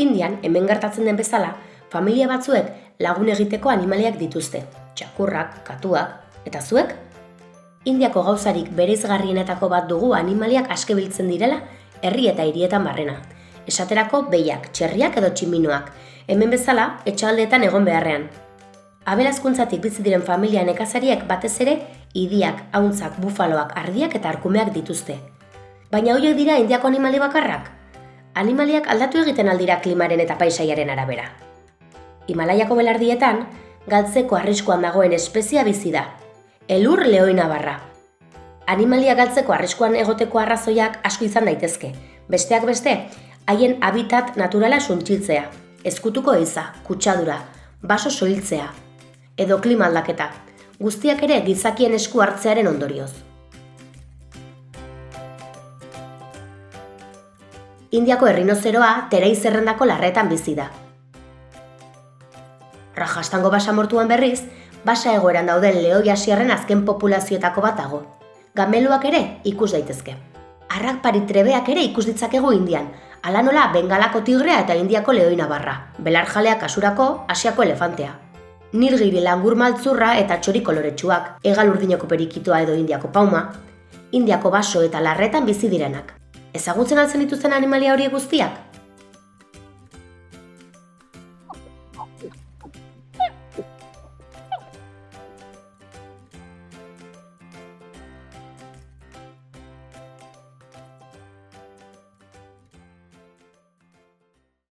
Indian, hemen gertatzen den bezala, familia batzuek lagun egiteko animaliak dituzte, txakurrak, katuak, eta zuek? Indiako gauzarik bereizgarrienetako bat dugu animaliak aske biltzen direla herri eta hirietan barrena. Esaterako behiak, txerriak edo tximinoak, hemen bezala etxaldeetan egon beharrean. Aberazkuntzatik bizi diren familia nekazariek batez ere idiak, auntzak, bufaloak, ardiak eta arkumeak dituzte. Baina horiek dira Indiako animali bakarrak? Animaliak aldatu egiten aldira klimaren eta paisaiaren arabera. Himalaiako belardietan, galtzeko arriskuan dagoen espeziea bizi da. Elur lehoinabarra. Animalia galtzeko arriskuan egoteko arrazoiak asko izan daitezke. Besteak beste, haien habitat naturala suntsitzea, ezkutuko eiza, kutsadura, baso soiltzea, edo klima aldaketa, guztiak ere gizakien esku hartzearen ondorioz. Indiako errinozeroa terei zerrendako larretan bizi da. Rajastango basamortuan berriz, basa egoeran dauden lehoi asierren azken populazioetako bat dago. Gameluak ere ikus daitezke. Arrak paritrebeak ere ikus ditzakegu Indian, hala nola Bengalako tigrea eta Indiako lehoinabarra, belarjalea kasurako Asiako elefantea. Nilgiri langur maltzurra eta txori koloretsuak, hegal urdineko perikitoa edo Indiako pauma, Indiako baso eta larretan bizi direnak. Ezagutzen altzen dituzten animalia horiek guztiak?